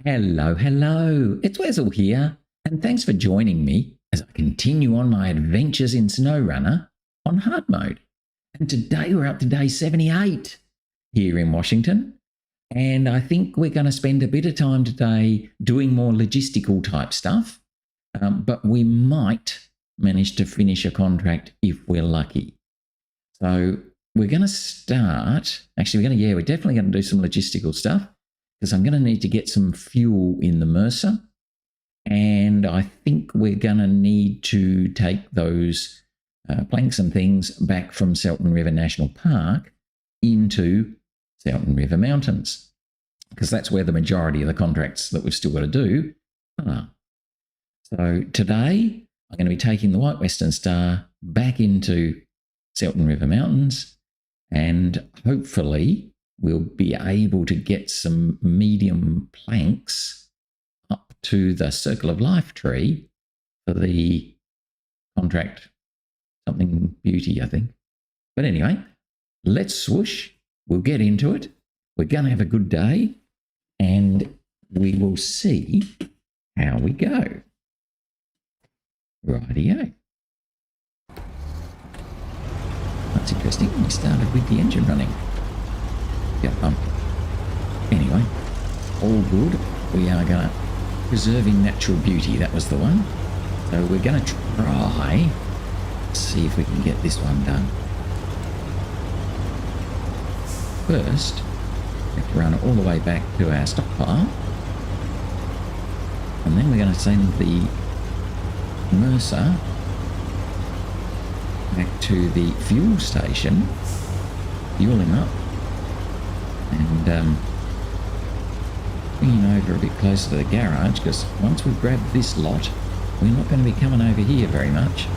Hello, hello. It's Wessel here, and thanks for joining me as I continue on my adventures in SnowRunner on hard mode. And today we're up to day 78 here in Washington, and I think we're going to spend a bit of time today doing more logistical type stuff, but we might manage to finish a contract if we're lucky. So we're going to start, actually we're definitely going to do some logistical stuff, because I'm going to need to get some fuel in the Mercer, and I think we're going to need to take those planks and things back from Selten River National Park into Selten River Mountains, because that's where the majority of the contracts that we've still got to do are. So today I'm going to be taking the White Western Star back into Selten River Mountains, and hopefully we'll be able to get some medium planks up to the Circle of Life tree for the contract something beauty, I think. But anyway, let's swoosh. We'll get into it. We're going to have a good day, and we will see how we go. Rightio. That's interesting. We started with the engine running. Anyway, all good. We are going to preserving natural beauty. That was the one. So we're going to try see if we can get this one done. First, we have to run it all the way back to our stockpile, and then we're going to send the Mercer back to the fuel station, fuel him up, and bringing over a bit closer to the garage, because once we've grabbed this lot, we're not going to be coming over here very much.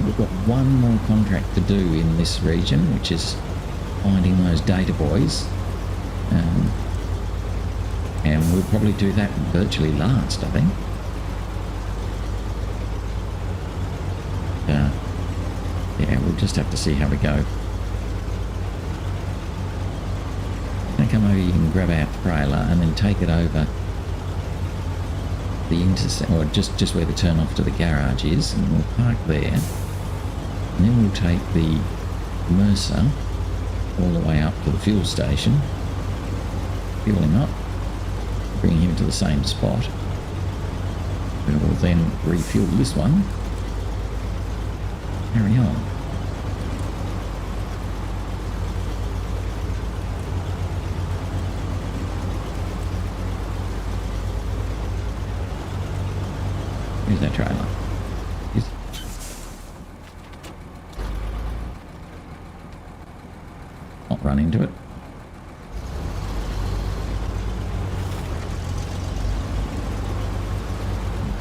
We've got one more contract to do in this region, which is finding those data buoys, and we'll probably do that virtually last, I think. Yeah, we'll just have to see how we go. Come over, you can grab our trailer and then take it over the intercept, or just where the turn off to the garage is, and we'll park there, and then we'll take the Mercer all the way up to the fuel station, fuel him up, bring him to the same spot. We will then refuel this one, carry on. Where's that trailer? Not run into it.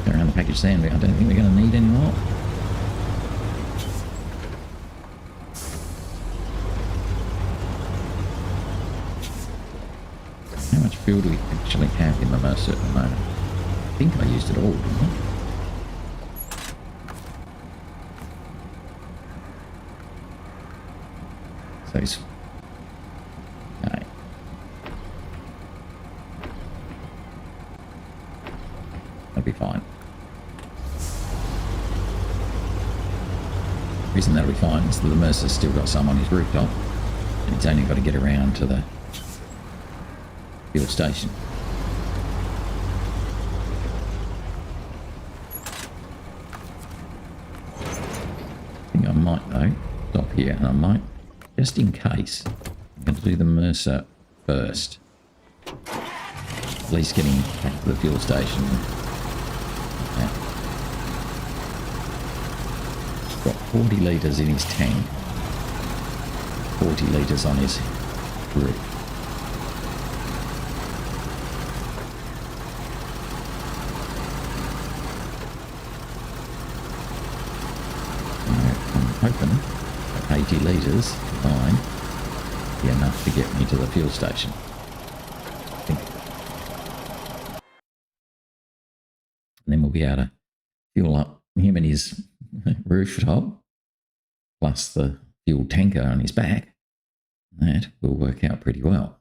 Go around the package sand. I don't think we're going to need any more. How much fuel do we actually have in the Mercer at the moment? I think I used it all, didn't I? So it's okay. That'll be fine. The reason that'll be fine is that the Mercer's still got some on his rooftop, and it's only got to get around to the fuel station. I think I might though stop here, and I might, just in case, I'm going to do the Mercer first. At least getting back to the fuel station. Yeah. Got 40 litres in his tank. 40 litres on his roof. I'm hoping that 80 litres fine, be enough to get me to the fuel station. And then we'll be able to fuel up him and his rooftop, plus the fuel tanker on his back. That will work out pretty well.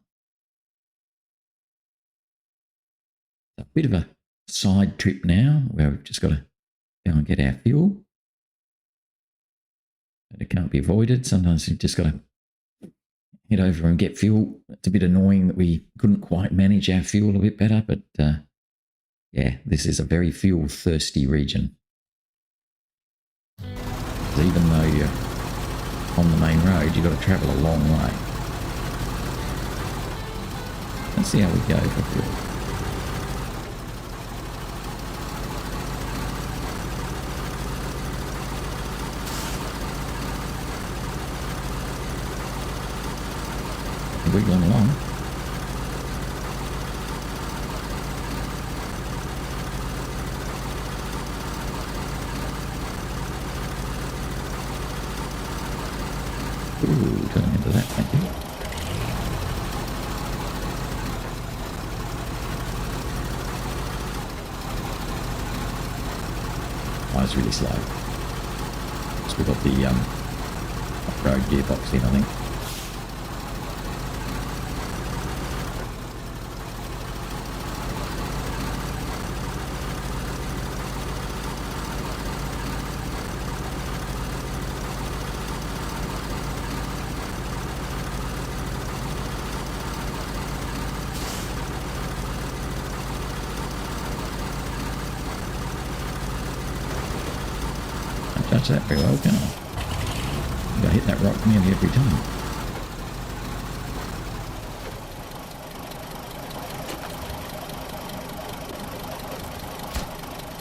A bit of a side trip now where we've just got to go and get our fuel. But it can't be avoided. Sometimes you've just got to head over and get fuel. It's a bit annoying that we couldn't quite manage our fuel a bit better, but yeah, this is a very fuel-thirsty region. Even though you're on the main road, you've got to travel a long way. Let's see how we go for fuel. Wiggling along. Ooh, turning into that, thank you. Oh, it's really slow. So we've got the off-road gearbox in, I think. Judge that very well, can I? I hit that rock nearly every time.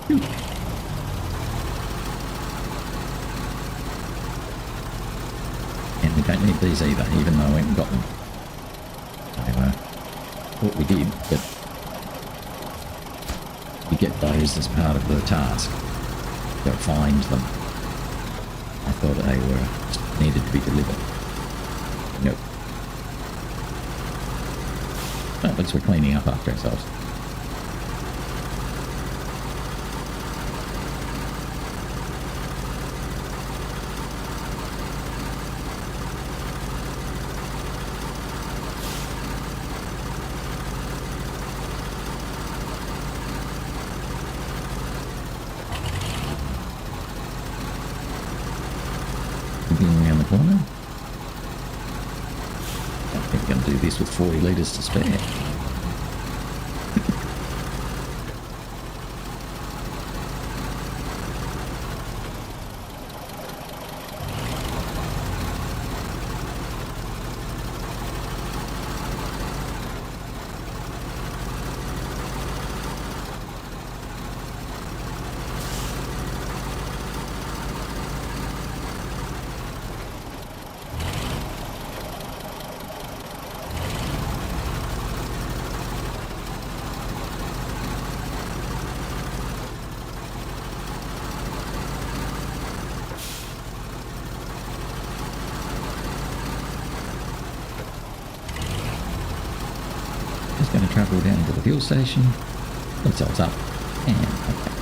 Whew. And we don't need these either, even though I went and got them. So, thought we did, but we get those as part of the task. Go find them. I thought they were needed to be delivered. Nope. Oh, at least we're cleaning up after ourselves. Being around the corner. I think we're going to do this with 40 litres to spare. Going to travel down to the fuel station, put ourselves up, and okay.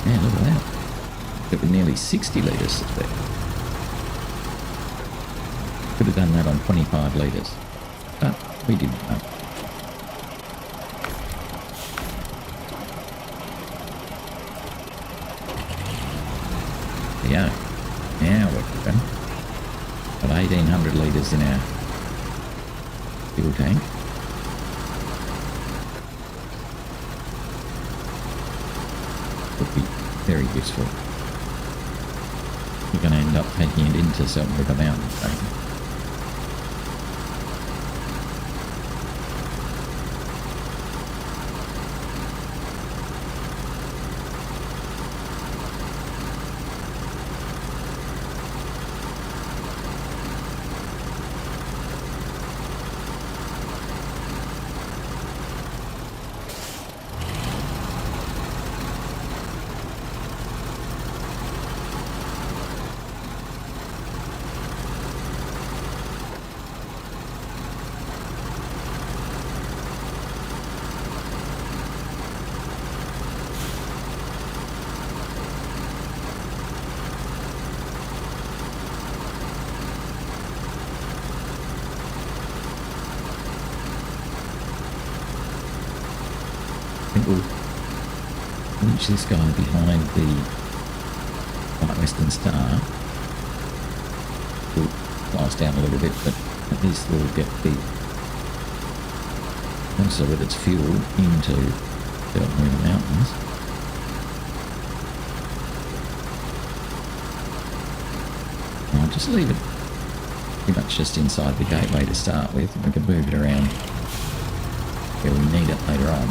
Yeah, look at that. Got nearly 60 litres to spare. Could have done that on 25 litres, but we didn't know. Yeah, now we're cooking. Got 1,800 litres in our fuel tank. Would be very useful. We're going to end up taking it into Selten River Mountains, I think. we'll reach this guy behind the White Western Star. We'll blast down a little bit, but at least we'll get the Mercer with its fuel into Selten River Mountains. I'll just leave it pretty much just inside the gateway to start with, and we can move it around where we need it later on.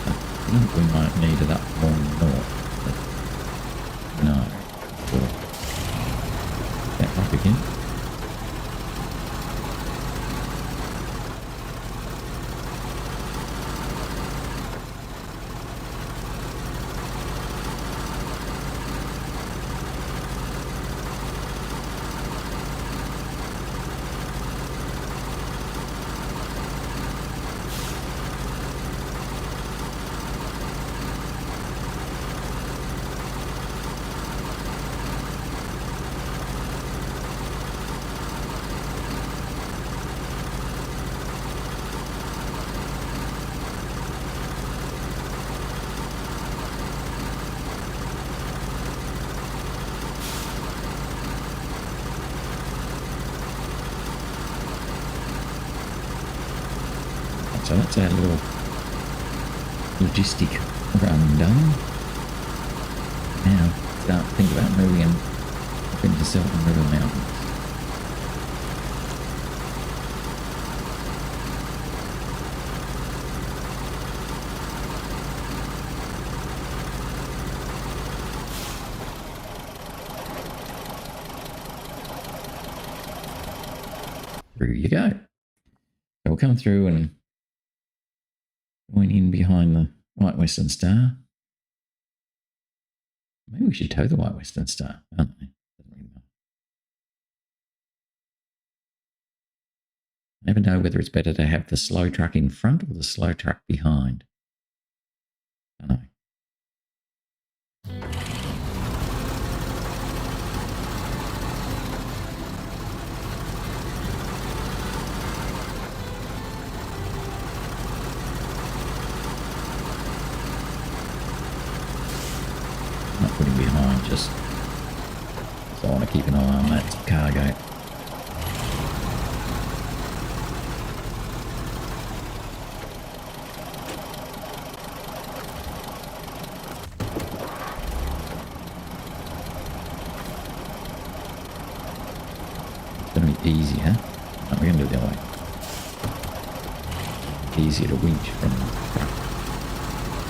I think we might need it up more north, but no. That up again. So that's our little logistic run done. Now start to think about moving up into Selten River Mountains. Through you go. So we'll come through and join in behind the White Western Star. Maybe we should tow the White Western Star, aren't we? Doesn't really matter. I never know whether it's better to have the slow truck in front or the slow truck behind. I don't know. Not putting behind, just so I want to keep an eye on that cargo. It's going to be easier. No, we're going to do it the other way. Easier to winch from the truck,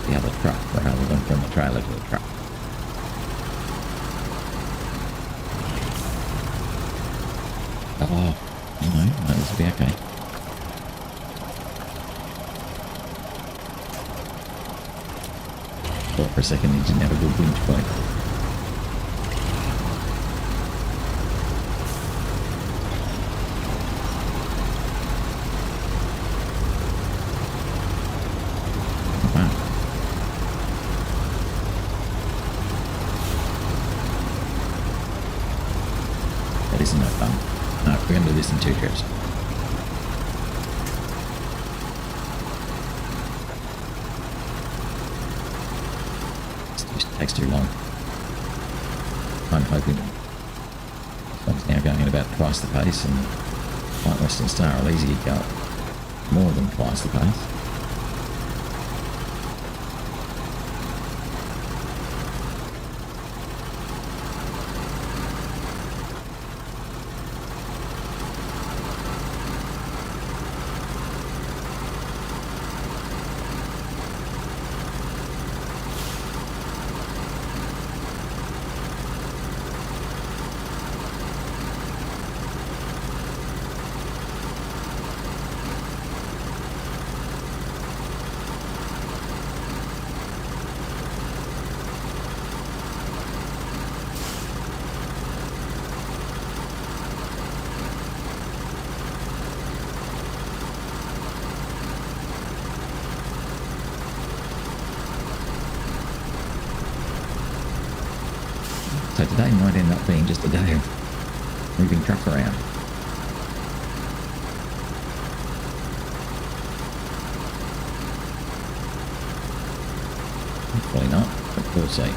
the other truck, rather than from the trailer to the truck. Oh, no, this will be okay. Thought for a second he didn't have a good winch point. Wow. That isn't no fun. No, we're going to do this in 2 trips. It just takes too long. I'm hoping this one's now going at about twice the pace, and White Western Star will easily go up more than twice the pace. today might end up being just a day of moving truck around. Hopefully not, but we'll see.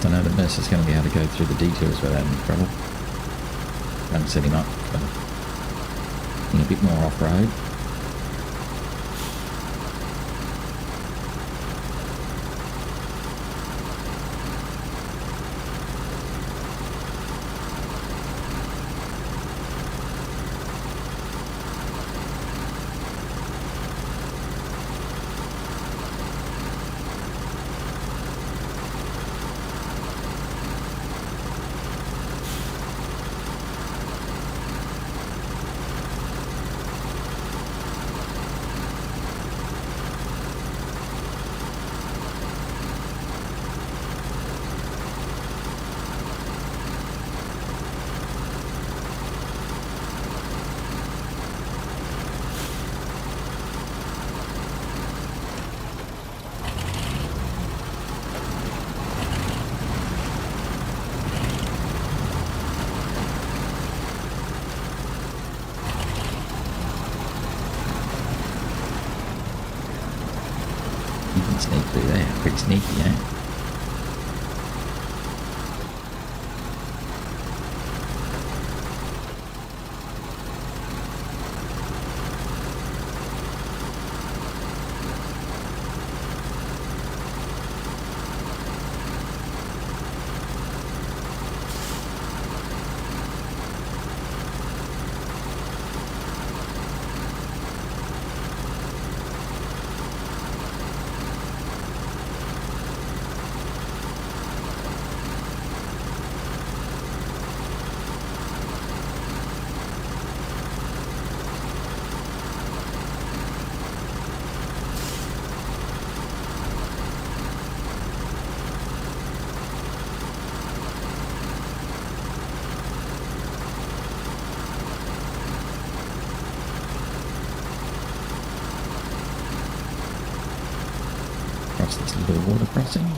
I know that Mercer's going to be able to go through the detours without any trouble. Trying to set him up for being a bit more off-road. You can sneak through there. Pretty sneaky, eh? Across this little water crossing.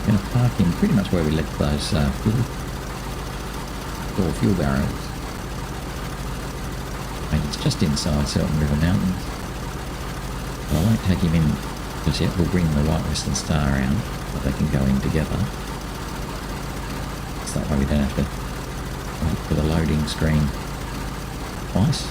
Going to park in pretty much where we left those fuel barrels. And it's just inside Selten River Mountains. But I won't take him in just yet. We'll bring the White Western Star around, but they can go in together. So that way we don't have to wait for the loading screen twice.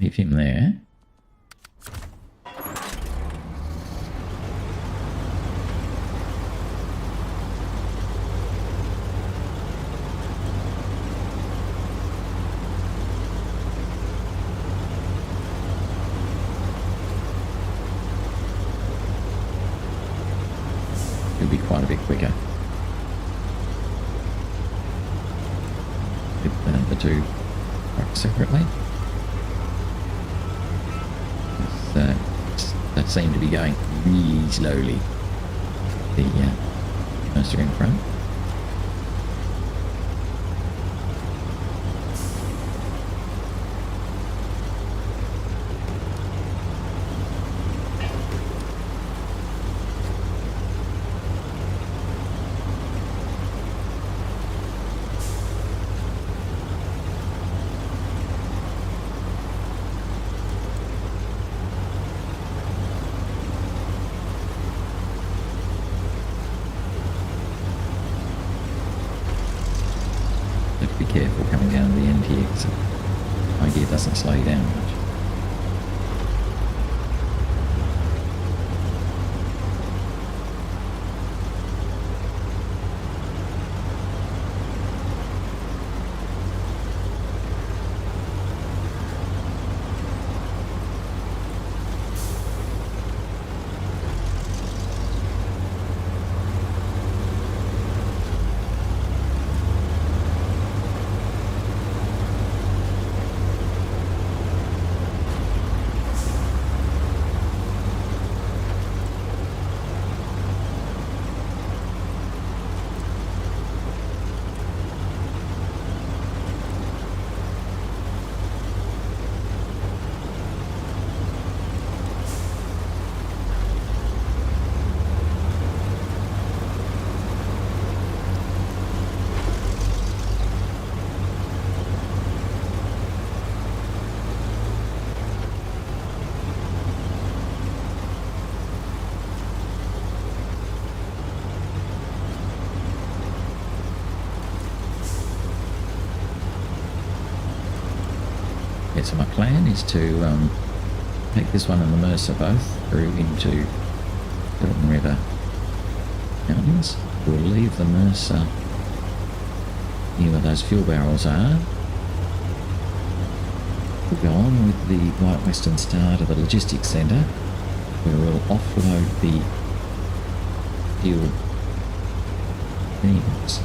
Leave him there. should be quite a bit quicker. With the two trucks separately. They seem to be going really slowly. The Mercer in front. Be careful coming down to the end here because my gear doesn't slow you down much. Yeah, so my plan is to take this one and the Mercer both through into Selten River Mountains. We'll leave the Mercer near where those fuel barrels are. We'll go on with the White Western Star to the logistics centre, where we'll offload the fuel beams.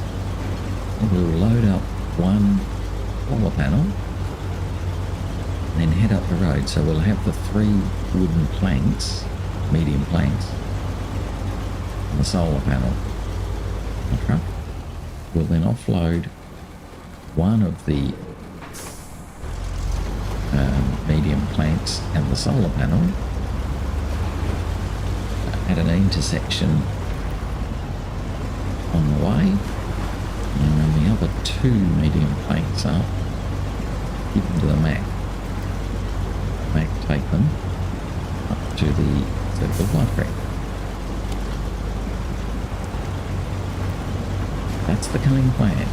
And we'll load up one solar panel and then head up the road. So we'll have the 3 wooden planks, medium planks, and the solar panel on the truck. We'll then offload one of the medium planks and the solar panel at an intersection on the way, and then the other 2 medium planks up, give them to the Mack. Mack take them up to the vertical flight creek. That's the cunning plan.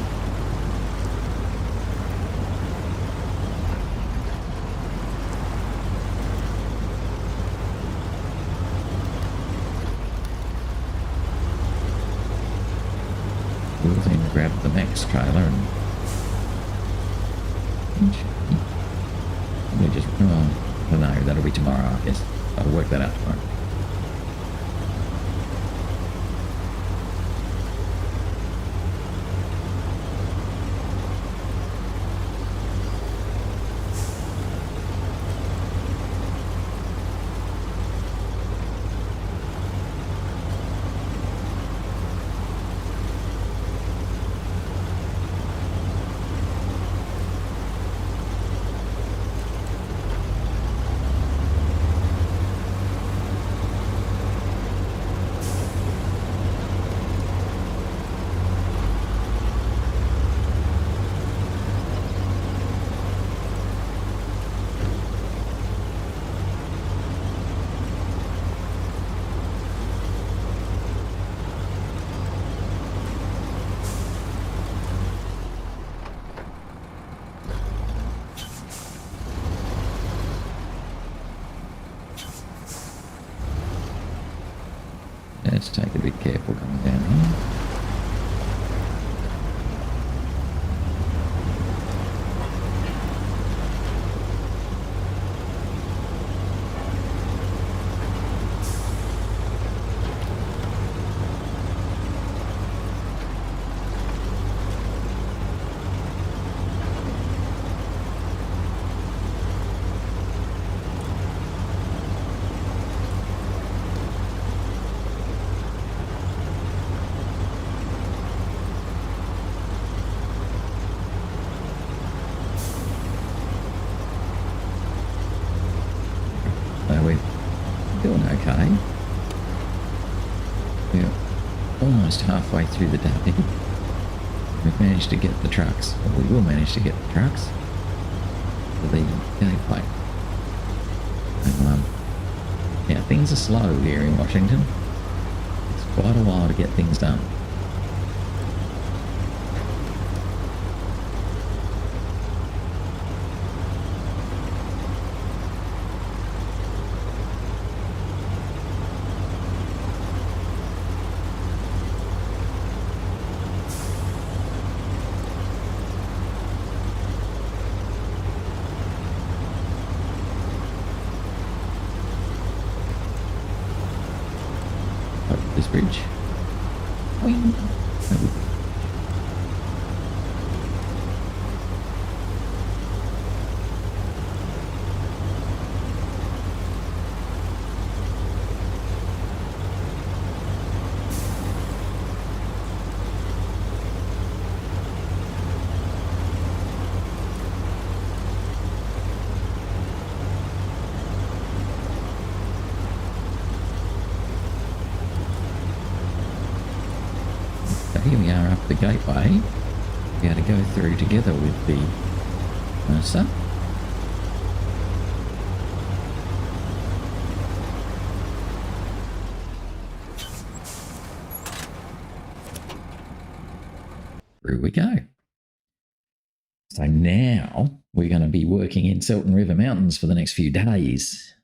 We'll then grab the Mack's trailer and we just, well no, that'll be tomorrow, I guess. I'll work that out tomorrow. Let's take a bit careful coming down here. doing okay. We're almost halfway through the day. We've managed to get the trucks, or we will manage to get the trucks for the gateway. And, yeah, things are slow here in Washington. It's quite a while to get things done. This bridge. Wing. Here we are up the gateway. We had to go through together with the Mercer. Through we go. So now we're going to be working in Selten River Mountains for the next few days.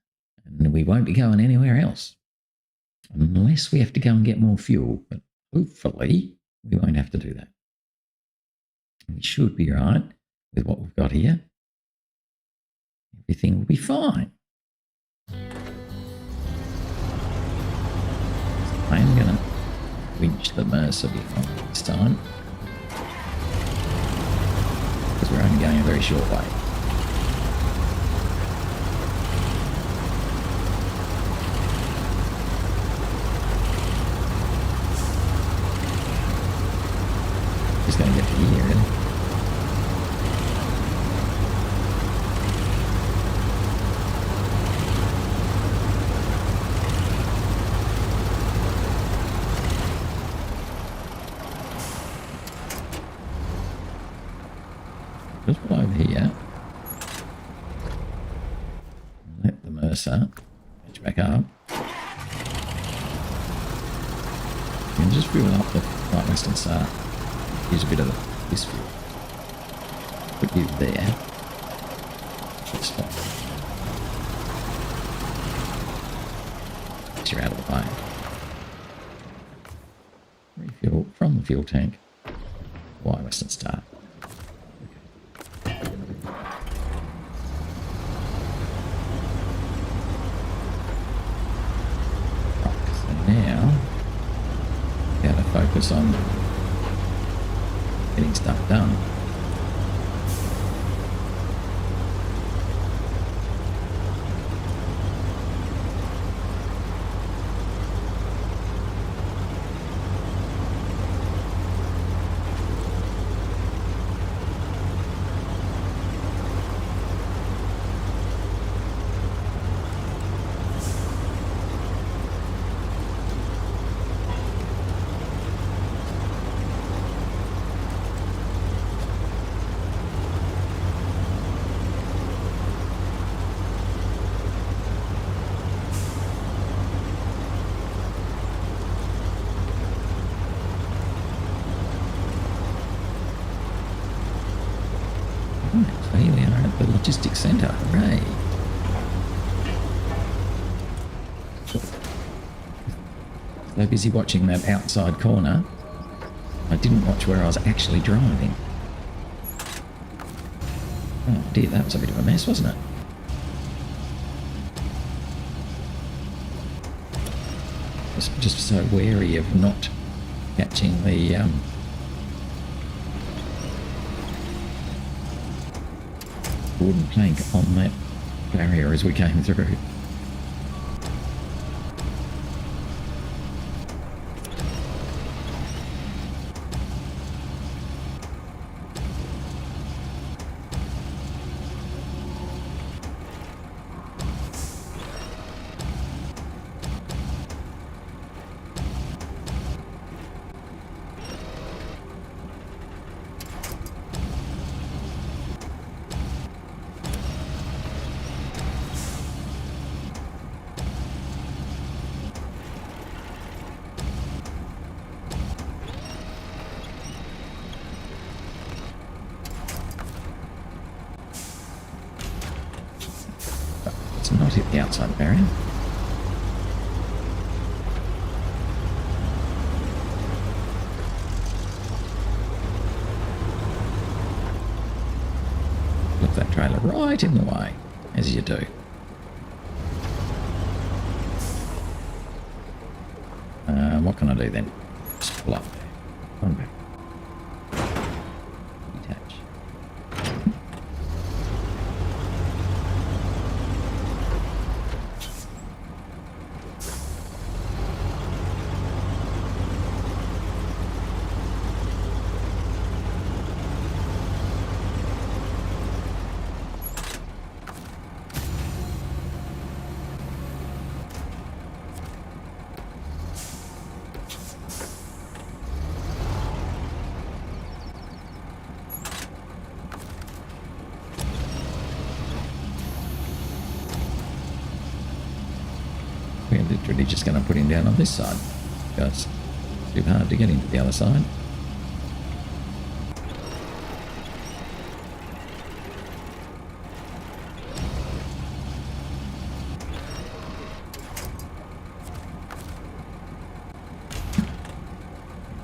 And we won't be going anywhere else. Unless we have to go and get more fuel. But hopefully we won't have to do that. We should be right with what we've got here. Everything will be fine. So I'm going to winch the Mercer behind this time, because we're only going a very short way. Just going to get to here, really. Just pull over here. Let the Mercer edge back up. And just fuel up the right western start. Use a bit of this fuel. Put you there. Good spot. Get you out of the way. Refuel from the fuel tank. Why western start? Focus on getting stuff done. So here we are at the logistics centre. Hooray! So busy watching that outside corner, I didn't watch where I was actually driving. Oh dear, that was a bit of a mess, wasn't it? Just so wary of not catching the wooden plank on that barrier as we came through. the outside barrier. Look that trailer right in the way, as you do. What can I do then? Just pull up there. Come back. Detach. We're literally just going to put him down on this side because it's too hard to get into the other side.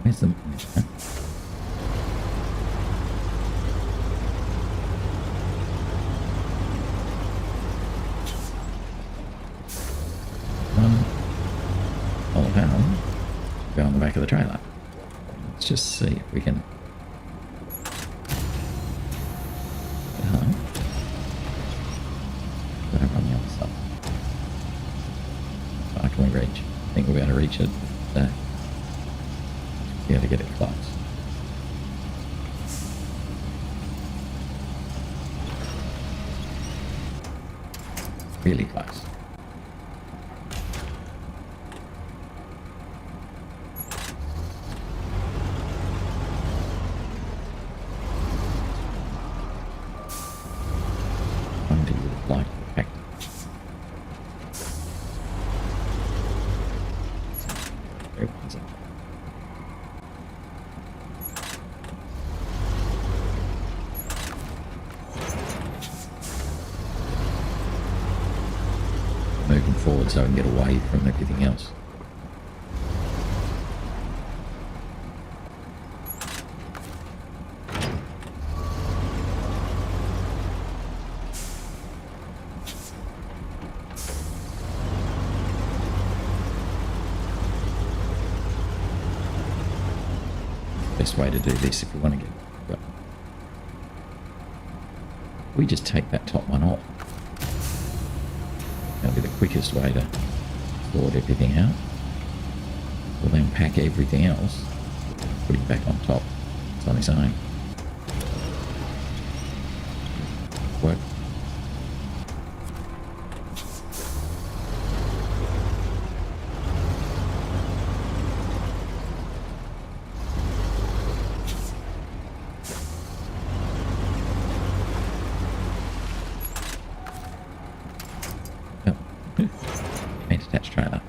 Where's the... Go on the back of the trailer. Let's just see if we can get home. Go over on the other side. How can we reach? I think we're going to reach it. Be able to get it close. Really close. Moving forward so I can get away from everything else. Best way to do this if we want to get... We just take that top one off. That'll be the quickest way to sort everything out. We'll then pack everything else, put it back on top. It's on its own. Work. Attached trailer.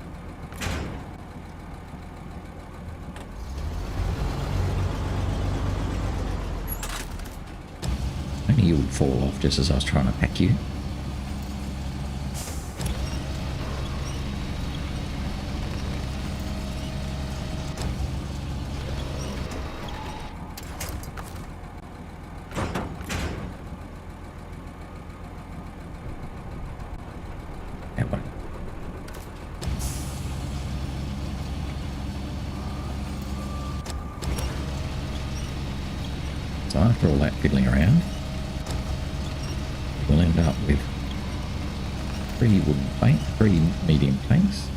Only you would fall off just as I was trying to pack you. So after all that fiddling around, we'll end up with 3 wooden planks, 3 medium planks,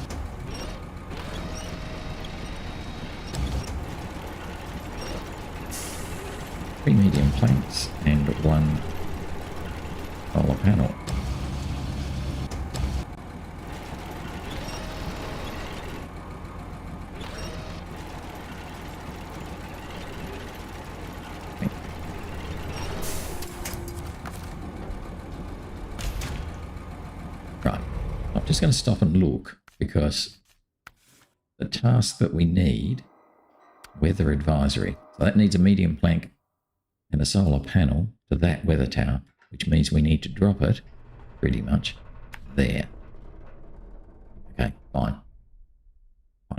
and 1 solar panel. Right, I'm just going to stop and look because the task that we need, weather advisory, so that needs a medium plank and a solar panel to that weather tower, which means we need to drop it pretty much there. Okay, fine.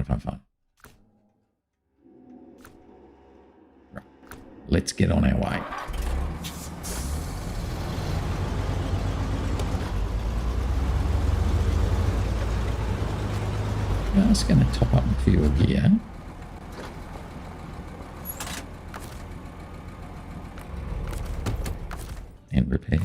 Fine. Right. Let's get on our way. Just going to top up the fuel here. And repair.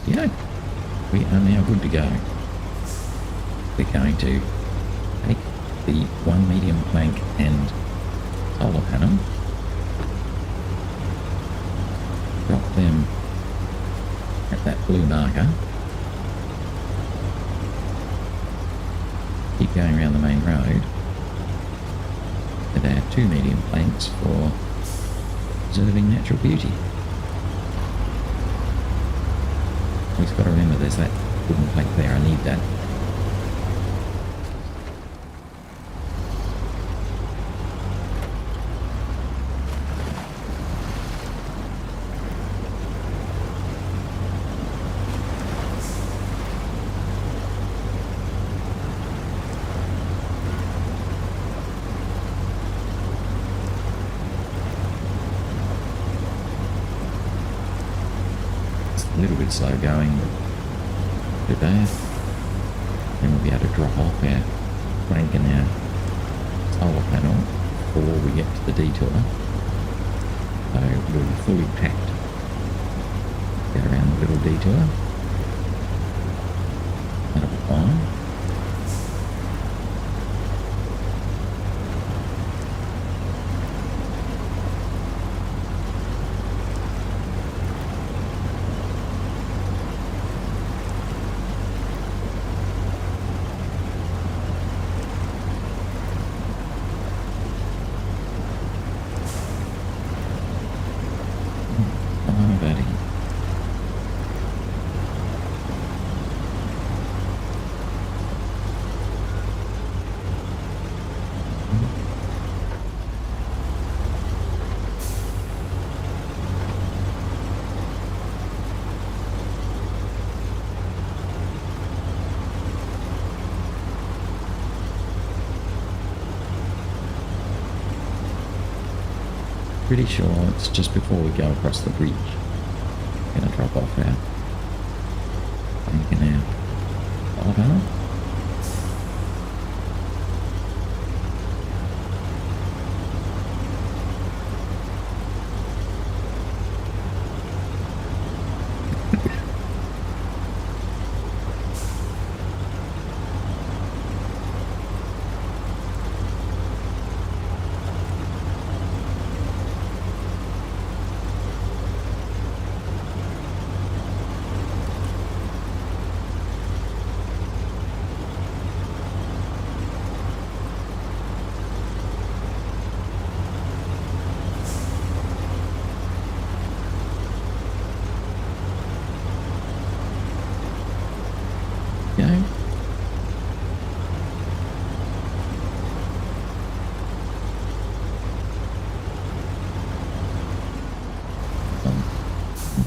Yeah, we are now good to go. We're going to take the one medium plank and solar panel, drop them at that blue marker, keep going around the main road, and add 2 medium planks for preserving natural beauty. We've got to remember there's that wooden plank there, I need that. A little bit slow going today. Then we'll be able to drop off our plank and our solar panel before we get to the detour. So we'll be fully packed. Get around the little detour. That'll be fine. Pretty sure it's just before we go across the bridge. Gonna drop off our plank and our solar panel.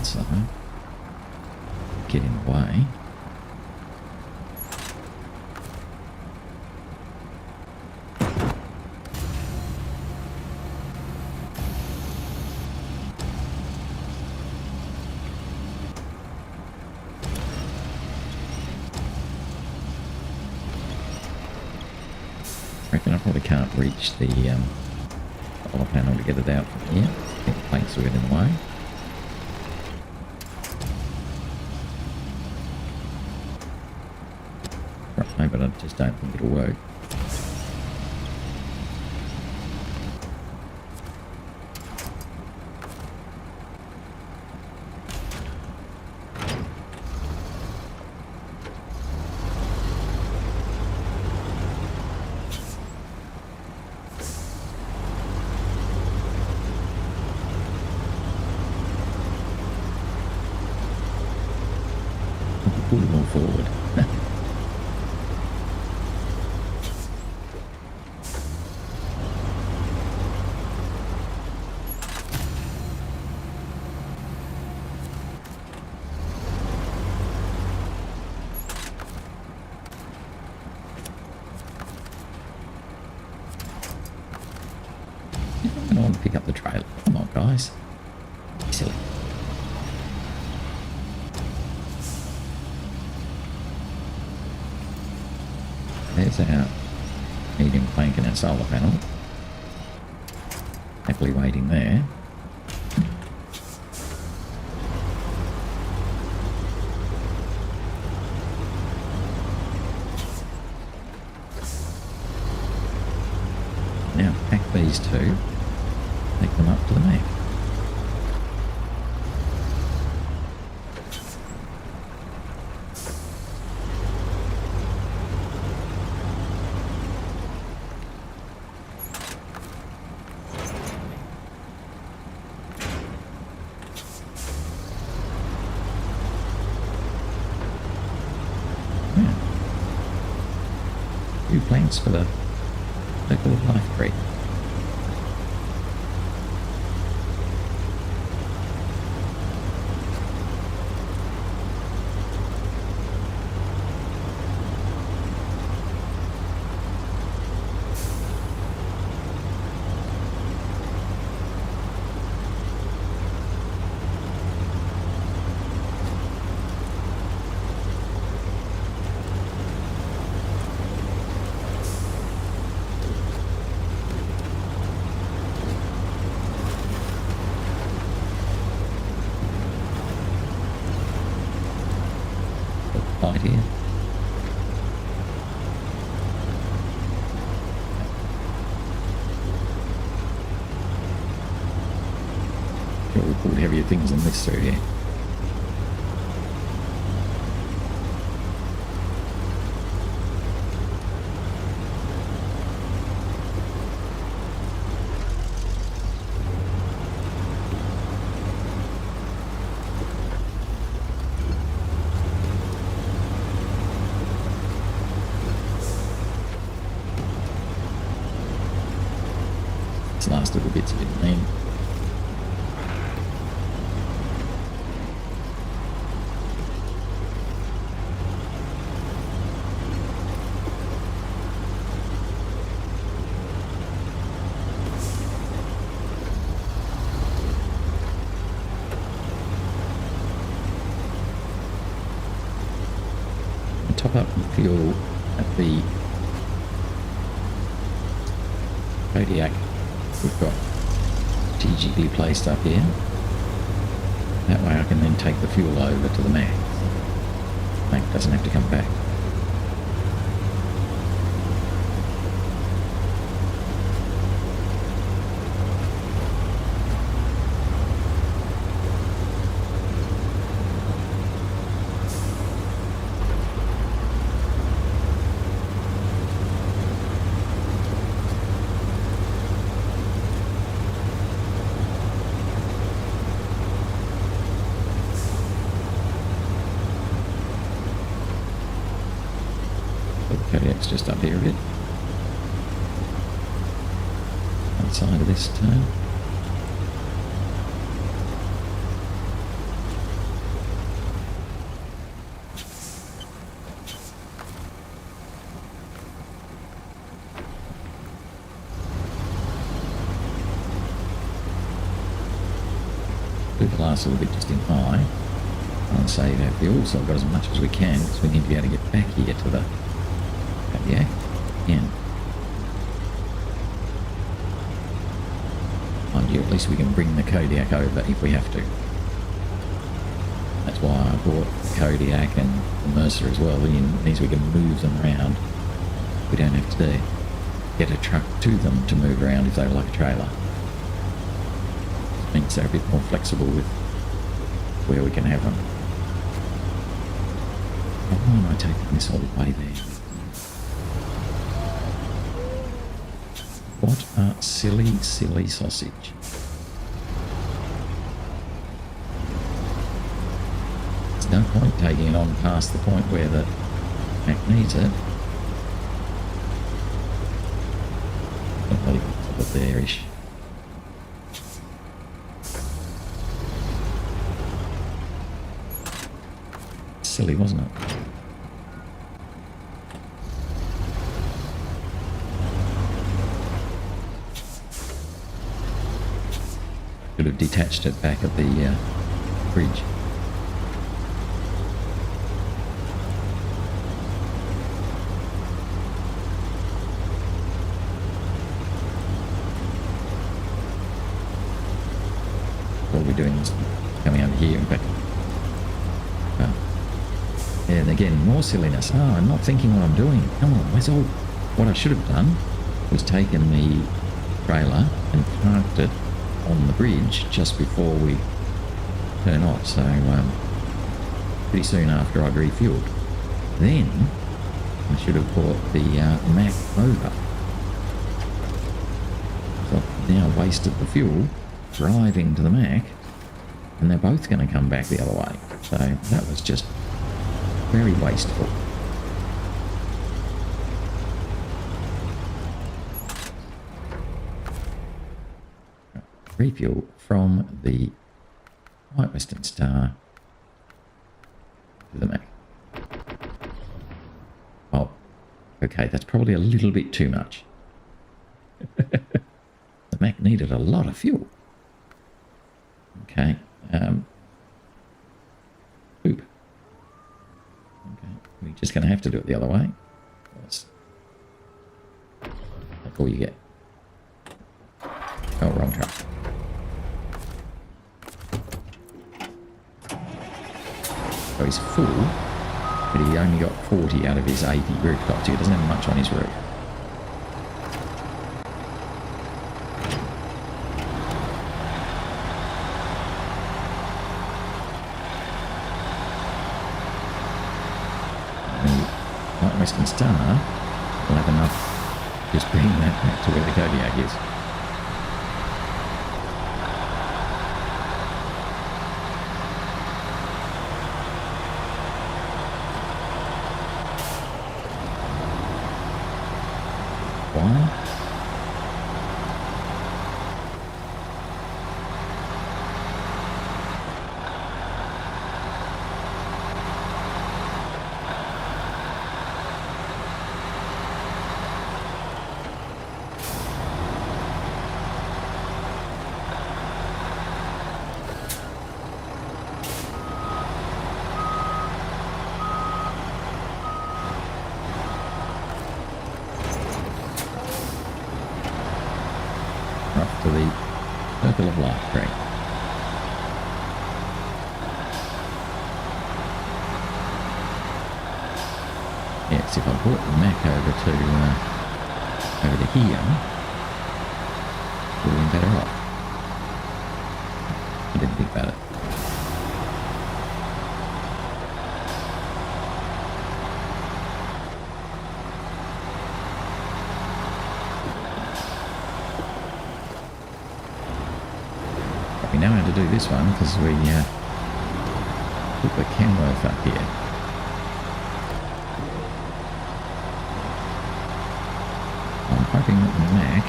So, get in the way. I reckon I probably can't reach the solar panel to get it out from here. I think the planks will get in the way. Right, but I just don't think it'll work. Pull them all forward. pick up the trailer. Come on, guys. Silly. There's our medium plank and our solar panel. Happily waiting there. Now pack these two, take them up to the Mack. Few planks for the local life crate. Right here. Sure, we pulled heavier things than this through here. This last little bit's a bit lean. Top up the fuel at the Kodiak we've got strategically placed up here. That way I can then take the fuel over to the Mack. Mack doesn't have to come back. Kodiak's just up here a bit. Outside of this turn. Do the last little bit just in high. I'll save our fuel, so I've got as much as we can because we need to be able to get back here to the Kodiak again. Mind you, at least we can bring the Kodiak over if we have to. That's why I bought the Kodiak and the Mercer as well. It means we can move them around. We don't have to get a truck to them to move around if they're like a trailer. It means they're a bit more flexible with where we can have them. Why am I taking this all the way there? What a silly, silly sausage. There's no point taking it on past the point where the Mack needs it. Probably top of there-ish. Silly, wasn't it? Should have detached it back at the bridge. All we're doing is coming over here and back. Yeah, and again, more silliness. Oh, I'm not thinking what I'm doing. Come on, where's all... What I should have done was taken the trailer and parked it on the bridge just before we turn off. So pretty soon after I'd refueled. Then I should have brought the Mack over. So I've now wasted the fuel driving to the Mack, and they're both going to come back the other way. So that was just very wasteful. Refuel from the White Western Star to the Mack. Oh, okay, that's probably a little bit too much. The Mack needed a lot of fuel. Okay. Oop. Okay, we're just going to have to do it the other way. That's all you get. Oh, wrong truck. So he's full, but he only got 40 out of his 80 rooftops. He doesn't have much on his roof. Western Star will have enough just bring that back to where the Kodiak is. Why? To the Circle of Life train. Yes, if I brought the Mack over to here, we'd have been better off. I didn't think about it. We know how to do this one because we put the Kenworth up here. I'm hoping that the Mack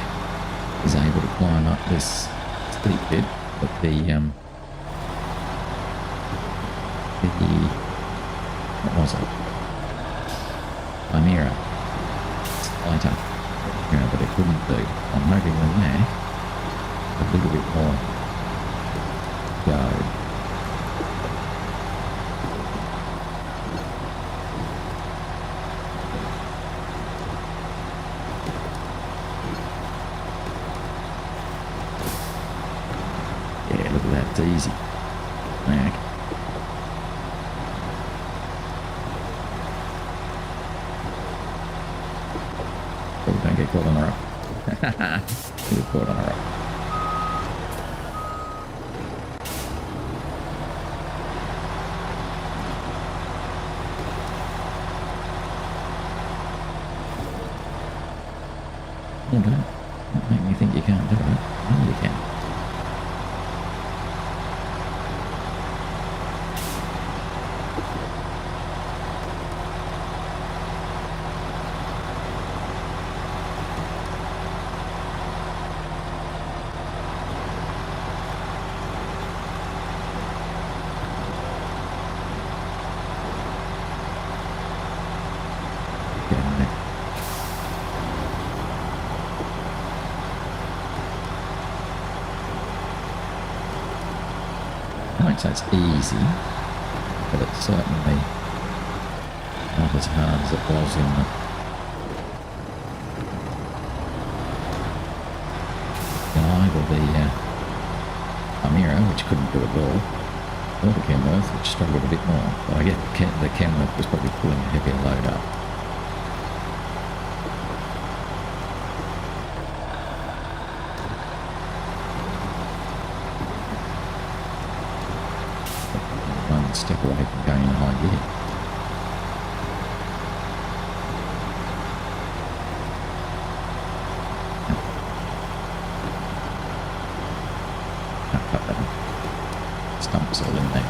is able to climb up this steep bit, but what was it? Chimera. Lighter. Yeah, but it couldn't do. I'm hoping the Mack a little bit more go. Yeah, look at that, it's easy. Mack. Oh, don't get caught on a rock. You get caught on a rock. Don't make me think you can't do it. No, you can. I won't say it's easy, but it's certainly not as hard as it was in the Guide or the Chimera, which couldn't do it all, or the Kenworth, which struggled a bit more. But I get the Kenworth was probably pulling a heavier load up. One step away from going in high gear. Stumps all in there.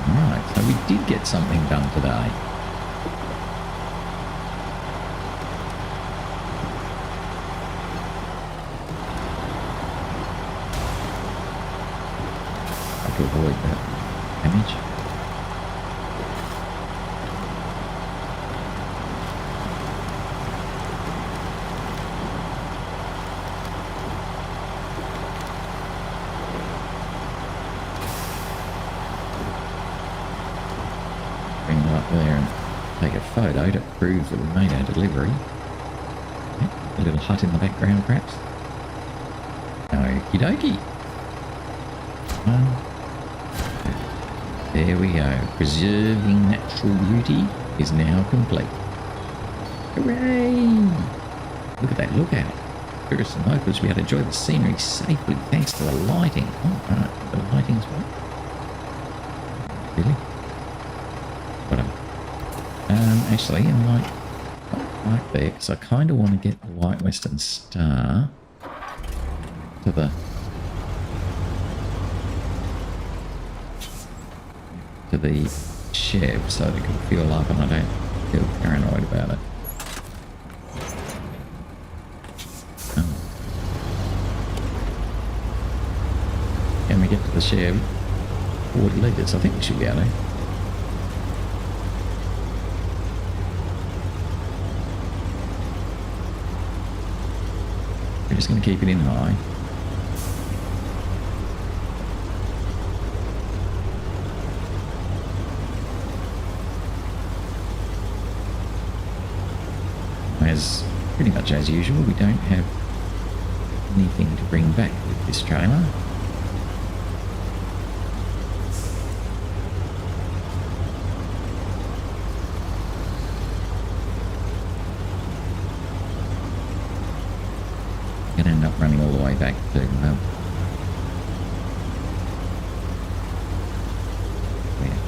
Right, so we did get something done today. To avoid that damage. Bring it up there and take a photo to prove that we made our delivery. Yep, a little hut in the background perhaps. Okie dokie. There we go. Preserving natural beauty is now complete. Hooray! Look at that lookout. Tourists and locals will be able to enjoy the scenery safely thanks to the lighting. Oh, right. The lighting's what? Really? Whatever. Actually, I might right there because I kind of want to get the White Western Star to the Chev so that it can fuel up and I don't feel paranoid about it. Oh. Can we get to the Chev? 40 litres, I think we should be able to. We're just going to keep it in high. As pretty much as usual, we don't have anything to bring back with this trailer. Going to end up running all the way back to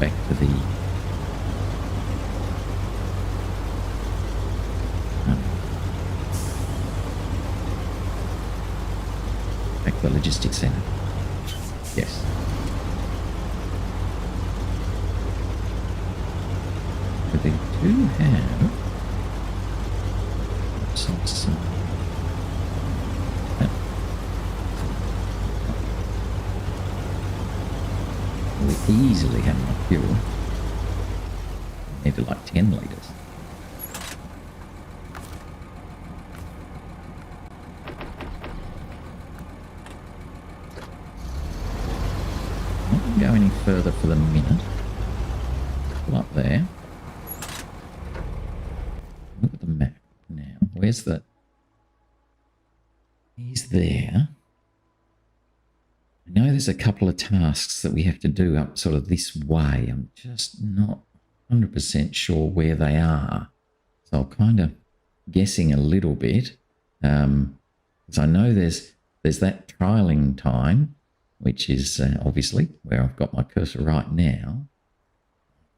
back to the the logistics centre. Yes. But they do have some we easily have enough fuel. Maybe like 10 litres. Go any further for the minute. Pull up there. Look at the map now. Where's the... He's there. I know there's a couple of tasks that we have to do up sort of this way. I'm just not 100% sure where they are. So I'm kind of guessing a little bit. Because I know there's that trialling time, which is obviously where I've got my cursor right now.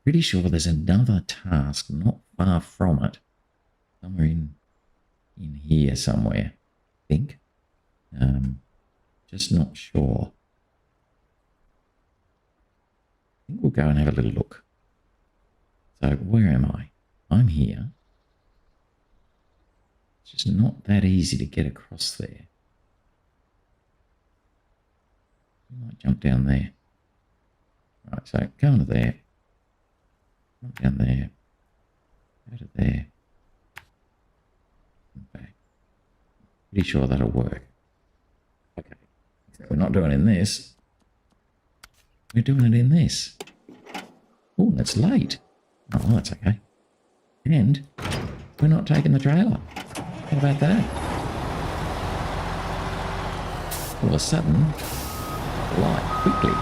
Pretty sure there's another task not far from it. Somewhere in here somewhere, I think. Just not sure. I think we'll go and have a little look. So where am I? I'm here. It's just not that easy to get across there. We might jump down there. Right, so go into there. Jump down there. Go to there. And back. Pretty sure that'll work. Okay. We're not doing it in this. We're doing it in this. Oh, that's late. Oh, well, that's okay. And we're not taking the trailer. How about that? All of a sudden, light quickly.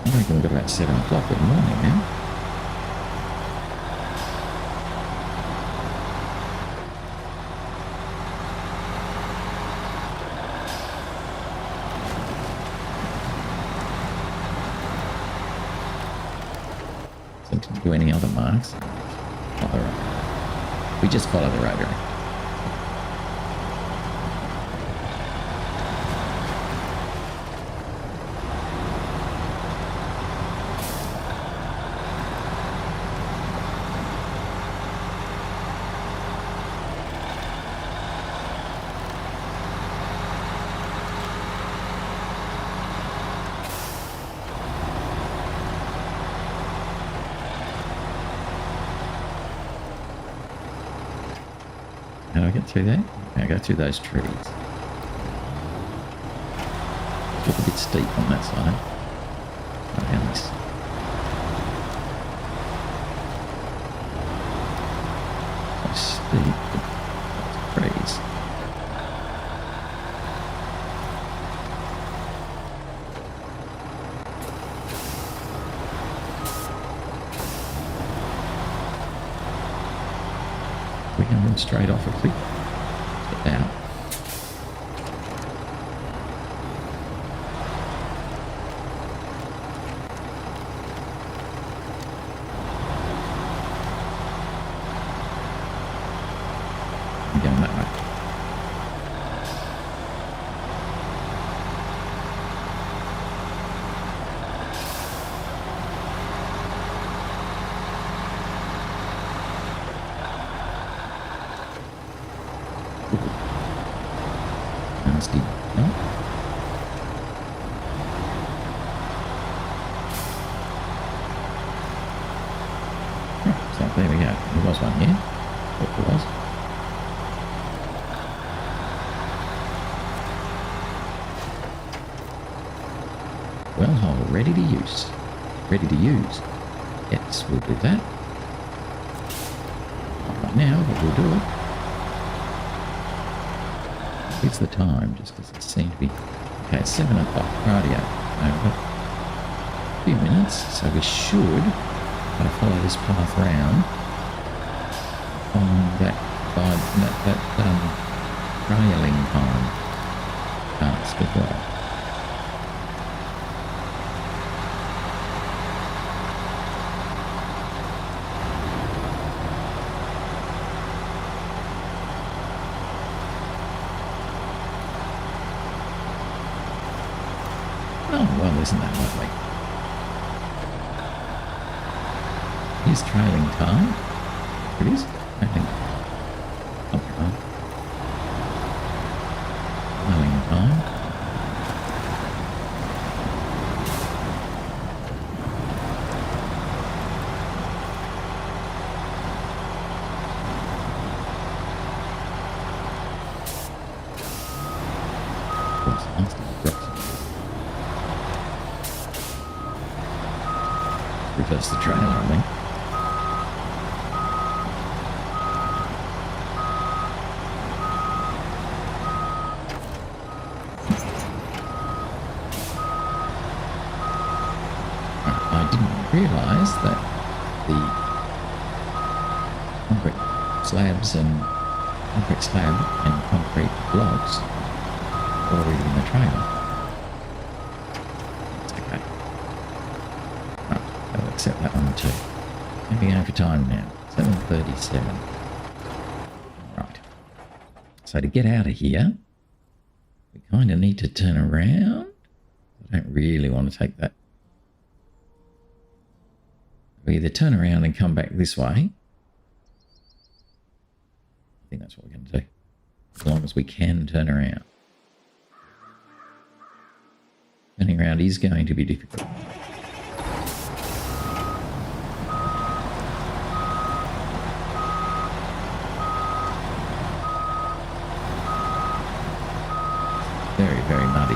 I reckon we've got about 7 o'clock in the morning now. So didn't do any other marks. Follow the road. We just follow the road around. How do I get through there? I go through those trees. It's a bit steep on that side. Right down this. So steep, but trees. We're going straight off a cliff. Step out. I'm going that way. Nasty. No? Oh, so there we go. There was one here. Thought there was. Wellhole ready to use. Ready to use. Yes, we'll do that. Not right now, but we'll do it. It's the time, just because it seemed to be... Okay, it's 7 o'clock. Radio. Over. A few minutes, so we should follow this path round on that trailing time task as well. Oh, well, isn't that lovely? Here's trailing time. It is, I think. Okay. Trailing time. Of course, it must have dropped. Reverse the trailer, I think. I didn't realise that the concrete slabs and concrete slab and concrete blocks are already in the trailer. That's okay. Right, I'll accept that one too. Maybe going for time now. 7:37. Right. So to get out of here, we kind of need to turn around. I don't really want to take that. We either turn around and come back this way. I think that's what we're going to do. As long as we can turn around. Turning around is going to be difficult. Very, very muddy.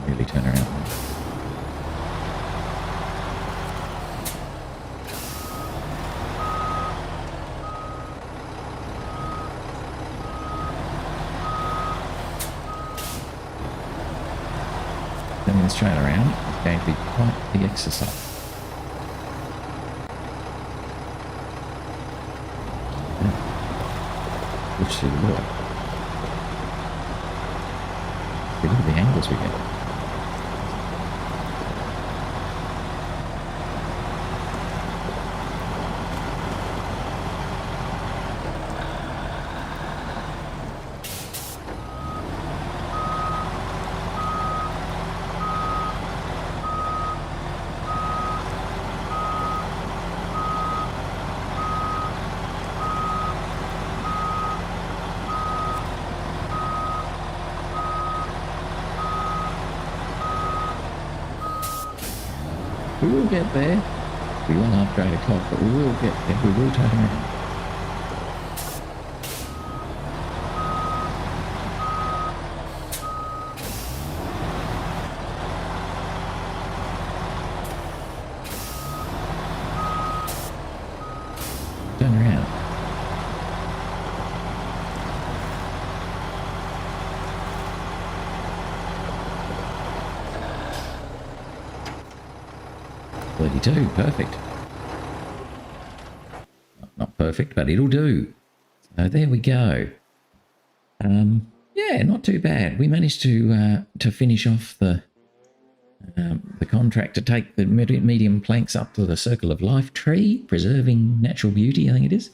Really turn around. Turning this train around is going to be quite the exercise. Push through the water. Look at the angles we get. We will get there. We will after 8 o'clock, but we will get there. We will turn around. Turn around. Perfect. Not perfect, but it'll do. So there we go. Yeah, not too bad. We managed to finish off the contract to take the medium planks up to the Circle of Life tree, preserving natural beauty, I think it is.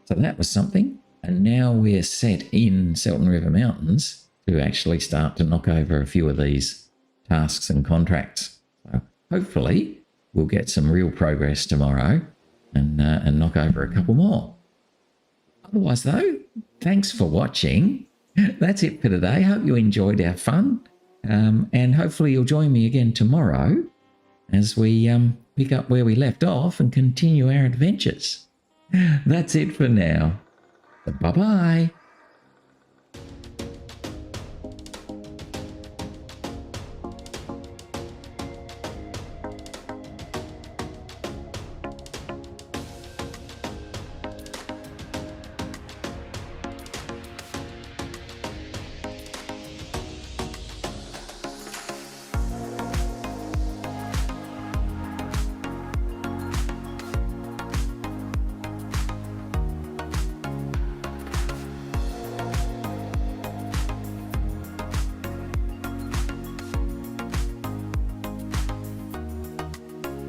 So that was something. And now we're set in Selten River Mountains to actually start to knock over a few of these tasks and contracts. So hopefully we'll get some real progress tomorrow and knock over a couple more. Otherwise, though, thanks for watching. That's it for today. Hope you enjoyed our fun. And hopefully you'll join me again tomorrow as we pick up where we left off and continue our adventures. That's it for now. Bye-bye.